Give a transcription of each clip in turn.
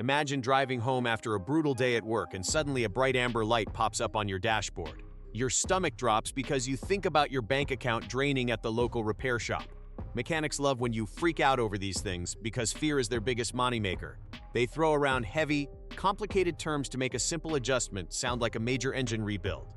Imagine driving home after a brutal day at work and suddenly a bright amber light pops up on your dashboard. Your stomach drops because you think about your bank account draining at the local repair shop. Mechanics love when you freak out over these things because fear is their biggest moneymaker. They throw around heavy, complicated terms to make a simple adjustment sound like a major engine rebuild.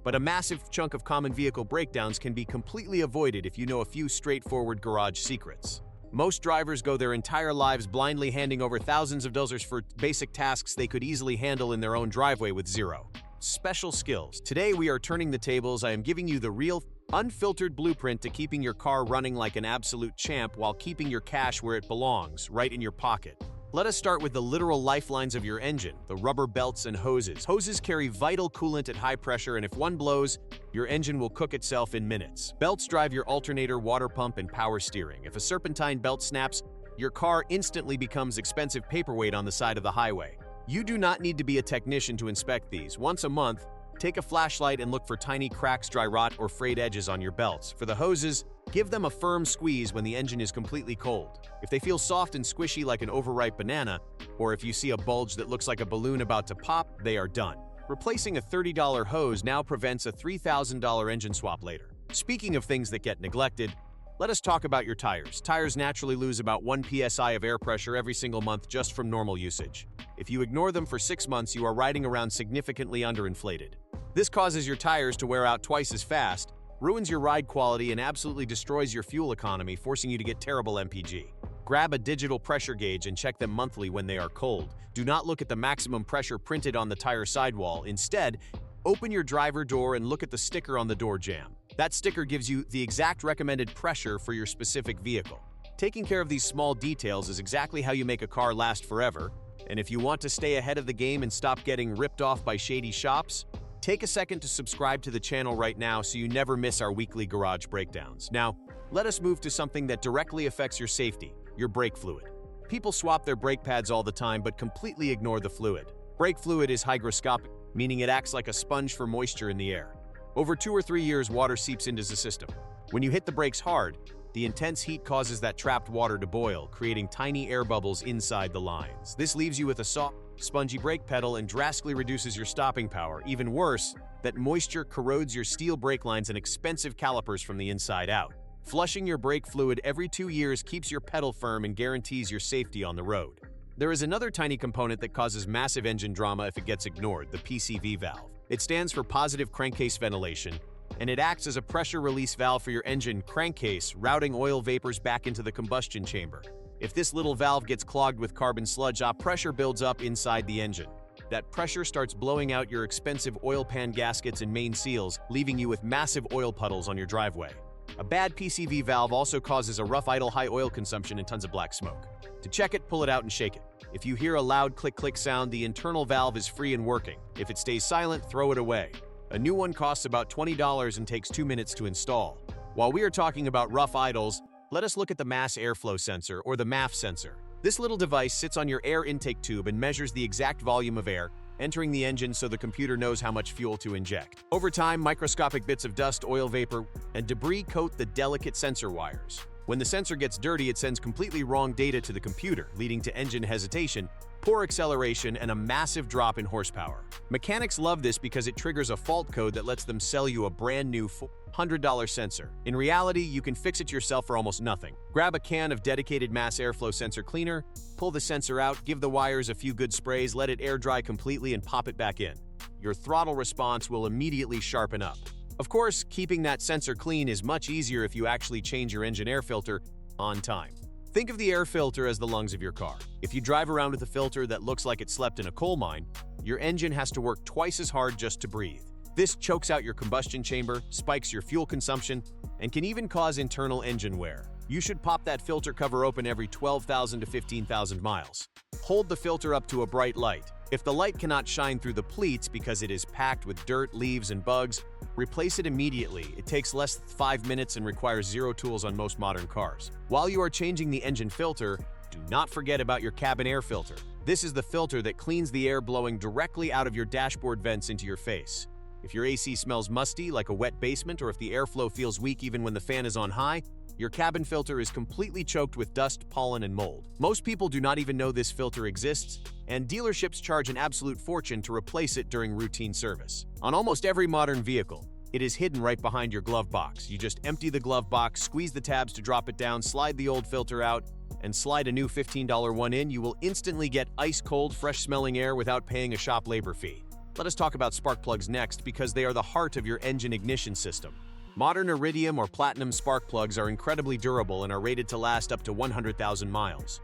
But a massive chunk of common vehicle breakdowns can be completely avoided if you know a few straightforward garage secrets. Most drivers go their entire lives blindly handing over thousands of dollars for basic tasks they could easily handle in their own driveway with zero special skills. Today we are turning the tables. I am giving you the real, unfiltered blueprint to keeping your car running like an absolute champ while keeping your cash where it belongs, right in your pocket. Let us start with the literal lifelines of your engine, the rubber belts and hoses. Hoses carry vital coolant at high pressure, and if one blows, your engine will cook itself in minutes. Belts drive your alternator, water pump, and power steering. If a serpentine belt snaps, your car instantly becomes expensive paperweight on the side of the highway. You do not need to be a technician to inspect these. Once a month, take a flashlight and look for tiny cracks, dry rot, or frayed edges on your belts. For the hoses, give them a firm squeeze when the engine is completely cold. If they feel soft and squishy like an overripe banana, or if you see a bulge that looks like a balloon about to pop, they are done. Replacing a $30 hose now prevents a $3,000 engine swap later. Speaking of things that get neglected, let us talk about your tires. Tires naturally lose about 1 psi of air pressure every single month just from normal usage. If you ignore them for 6 months, you are riding around significantly underinflated. This causes your tires to wear out twice as fast, ruins your ride quality, and absolutely destroys your fuel economy, forcing you to get terrible MPG. Grab a digital pressure gauge and check them monthly when they are cold. Do not look at the maximum pressure printed on the tire sidewall. Instead, open your driver door and look at the sticker on the door jamb. That sticker gives you the exact recommended pressure for your specific vehicle. Taking care of these small details is exactly how you make a car last forever, and if you want to stay ahead of the game and stop getting ripped off by shady shops, take a second to subscribe to the channel right now so you never miss our weekly garage breakdowns. Now, let us move to something that directly affects your safety, your brake fluid. People swap their brake pads all the time but completely ignore the fluid. Brake fluid is hygroscopic, meaning it acts like a sponge for moisture in the air. Over 2 or 3 years, water seeps into the system. When you hit the brakes hard, the intense heat causes that trapped water to boil, creating tiny air bubbles inside the lines. This leaves you with a soft, spongy brake pedal and drastically reduces your stopping power. Even worse, that moisture corrodes your steel brake lines and expensive calipers from the inside out. Flushing your brake fluid every 2 years keeps your pedal firm and guarantees your safety on the road. There is another tiny component that causes massive engine drama if it gets ignored, the PCV valve. It stands for positive crankcase ventilation, and it acts as a pressure release valve for your engine crankcase, routing oil vapors back into the combustion chamber. If this little valve gets clogged with carbon sludge, pressure builds up inside the engine. That pressure starts blowing out your expensive oil pan gaskets and main seals, leaving you with massive oil puddles on your driveway. A bad PCV valve also causes a rough idle, high oil consumption and tons of black smoke. To check it, pull it out and shake it. If you hear a loud click-click sound, the internal valve is free and working. If it stays silent, throw it away. A new one costs about $20 and takes 2 minutes to install. While we are talking about rough idles, let us look at the mass airflow sensor, or the MAF sensor. This little device sits on your air intake tube and measures the exact volume of air entering the engine so the computer knows how much fuel to inject. Over time, microscopic bits of dust, oil vapor, and debris coat the delicate sensor wires. When the sensor gets dirty, it sends completely wrong data to the computer, leading to engine hesitation, poor acceleration, and a massive drop in horsepower. Mechanics love this because it triggers a fault code that lets them sell you a brand new $100 sensor. In reality, you can fix it yourself for almost nothing. Grab a can of dedicated mass airflow sensor cleaner, pull the sensor out, give the wires a few good sprays, let it air dry completely, and pop it back in. Your throttle response will immediately sharpen up. Of course, keeping that sensor clean is much easier if you actually change your engine air filter on time. Think of the air filter as the lungs of your car. If you drive around with a filter that looks like it slept in a coal mine, your engine has to work twice as hard just to breathe. This chokes out your combustion chamber, spikes your fuel consumption, and can even cause internal engine wear. You should pop that filter cover open every 12,000 to 15,000 miles. Hold the filter up to a bright light. If the light cannot shine through the pleats because it is packed with dirt, leaves, and bugs, replace it immediately. It takes less than 5 minutes and requires zero tools on most modern cars. While you are changing the engine filter, do not forget about your cabin air filter. This is the filter that cleans the air blowing directly out of your dashboard vents into your face. If your AC smells musty like a wet basement, or if the airflow feels weak even when the fan is on high, your cabin filter is completely choked with dust, pollen, and mold. Most people do not even know this filter exists, and dealerships charge an absolute fortune to replace it during routine service. On almost every modern vehicle, it is hidden right behind your glove box. You just empty the glove box, squeeze the tabs to drop it down, slide the old filter out, and slide a new $15 one in. You will instantly get ice-cold, fresh-smelling air without paying a shop labor fee. Let us talk about spark plugs next, because they are the heart of your engine ignition system. Modern iridium or platinum spark plugs are incredibly durable and are rated to last up to 100,000 miles.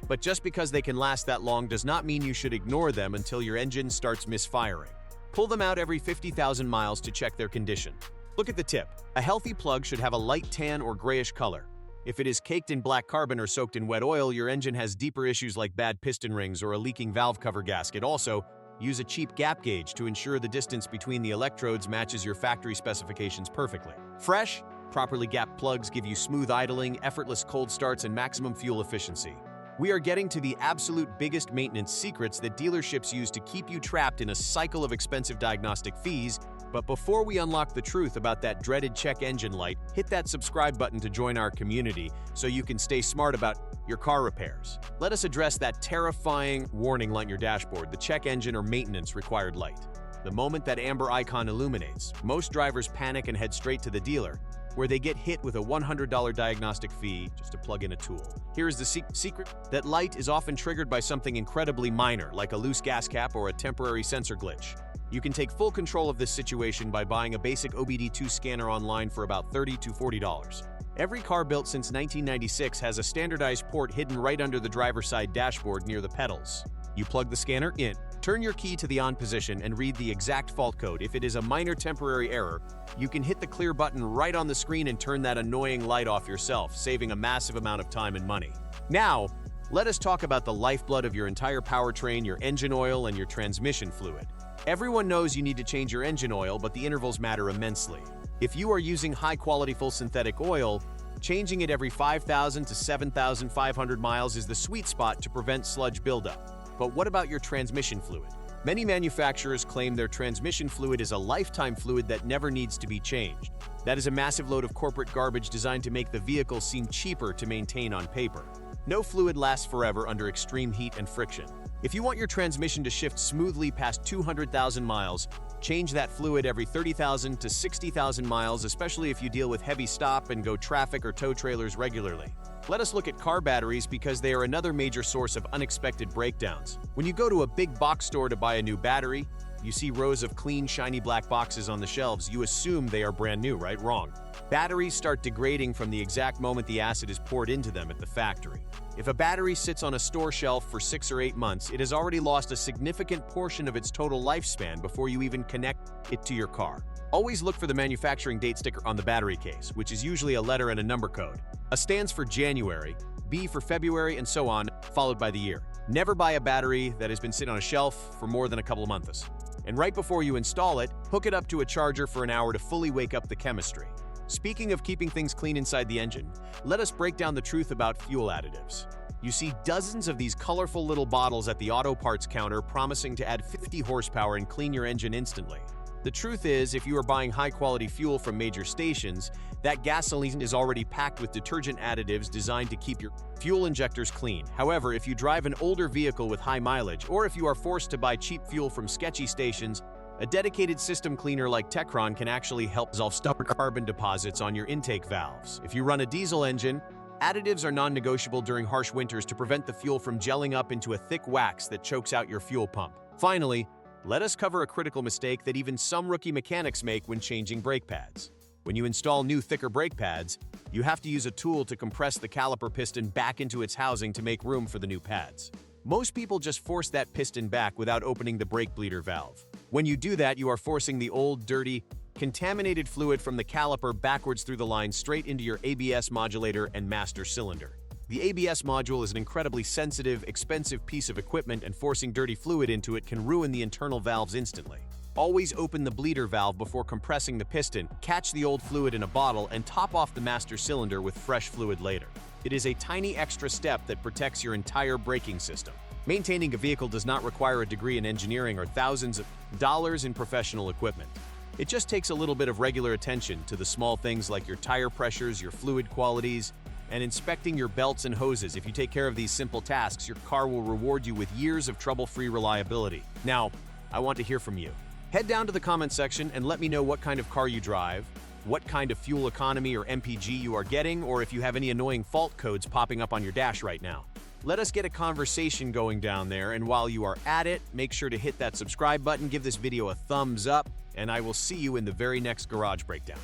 But just because they can last that long does not mean you should ignore them until your engine starts misfiring. Pull them out every 50,000 miles to check their condition. Look at the tip. A healthy plug should have a light tan or grayish color. If it is caked in black carbon or soaked in wet oil, your engine has deeper issues like bad piston rings or a leaking valve cover gasket. Also, use a cheap gap gauge to ensure the distance between the electrodes matches your factory specifications perfectly. Fresh, properly gapped plugs give you smooth idling, effortless cold starts, and maximum fuel efficiency. We are getting to the absolute biggest maintenance secrets that dealerships use to keep you trapped in a cycle of expensive diagnostic fees. But before we unlock the truth about that dreaded check engine light, hit that subscribe button to join our community so you can stay smart about your car repairs. Let us address that terrifying warning light on your dashboard, the check engine or maintenance required light. The moment that amber icon illuminates, most drivers panic and head straight to the dealer, where they get hit with a $100 diagnostic fee just to plug in a tool. Here is the secret. That light is often triggered by something incredibly minor, like a loose gas cap or a temporary sensor glitch. You can take full control of this situation by buying a basic OBD2 scanner online for about $30 to $40. Every car built since 1996 has a standardized port hidden right under the driver's side dashboard near the pedals. You plug the scanner in, turn your key to the on position, and read the exact fault code. If it is a minor temporary error, you can hit the clear button right on the screen and turn that annoying light off yourself, saving a massive amount of time and money. Now, let us talk about the lifeblood of your entire powertrain, your engine oil, and your transmission fluid. Everyone knows you need to change your engine oil, but the intervals matter immensely. If you are using high-quality full synthetic oil, changing it every 5,000 to 7,500 miles is the sweet spot to prevent sludge buildup. But what about your transmission fluid? Many manufacturers claim their transmission fluid is a lifetime fluid that never needs to be changed. That is a massive load of corporate garbage designed to make the vehicle seem cheaper to maintain on paper. No fluid lasts forever under extreme heat and friction. If you want your transmission to shift smoothly past 200,000 miles, change that fluid every 30,000 to 60,000 miles, especially if you deal with heavy stop-and-go traffic or tow trailers regularly. Let us look at car batteries, because they are another major source of unexpected breakdowns. When you go to a big box store to buy a new battery, you see rows of clean, shiny black boxes on the shelves. You assume they are brand new, right? Wrong. Batteries start degrading from the exact moment the acid is poured into them at the factory. If a battery sits on a store shelf for 6 or 8 months, it has already lost a significant portion of its total lifespan before you even connect it to your car. Always look for the manufacturing date sticker on the battery case, which is usually a letter and a number code. A stands for January, B for February, and so on, followed by the year. Never buy a battery that has been sitting on a shelf for more than a couple of months. And right before you install it, hook it up to a charger for an hour to fully wake up the chemistry. Speaking of keeping things clean inside the engine, let us break down the truth about fuel additives. You see dozens of these colorful little bottles at the auto parts counter promising to add 50 horsepower and clean your engine instantly. The truth is, if you are buying high-quality fuel from major stations, that gasoline is already packed with detergent additives designed to keep your fuel injectors clean. However, if you drive an older vehicle with high mileage, or if you are forced to buy cheap fuel from sketchy stations, a dedicated system cleaner like Techron can actually help dissolve stubborn carbon deposits on your intake valves. If you run a diesel engine, additives are non-negotiable during harsh winters to prevent the fuel from gelling up into a thick wax that chokes out your fuel pump. Finally, let us cover a critical mistake that even some rookie mechanics make when changing brake pads. When you install new, thicker brake pads, you have to use a tool to compress the caliper piston back into its housing to make room for the new pads. Most people just force that piston back without opening the brake bleeder valve. When you do that, you are forcing the old, dirty, contaminated fluid from the caliper backwards through the line straight into your ABS modulator and master cylinder. The ABS module is an incredibly sensitive, expensive piece of equipment, and forcing dirty fluid into it can ruin the internal valves instantly. Always open the bleeder valve before compressing the piston, catch the old fluid in a bottle, and top off the master cylinder with fresh fluid later. It is a tiny extra step that protects your entire braking system. Maintaining a vehicle does not require a degree in engineering or thousands of dollars in professional equipment. It just takes a little bit of regular attention to the small things like your tire pressures, your fluid qualities, and inspecting your belts and hoses. If you take care of these simple tasks, your car will reward you with years of trouble-free reliability. Now, I want to hear from you. Head down to the comment section and let me know what kind of car you drive, what kind of fuel economy or MPG you are getting, or if you have any annoying fault codes popping up on your dash right now. Let us get a conversation going down there, and while you are at it, make sure to hit that subscribe button, give this video a thumbs up, and I will see you in the very next Garage Breakdown.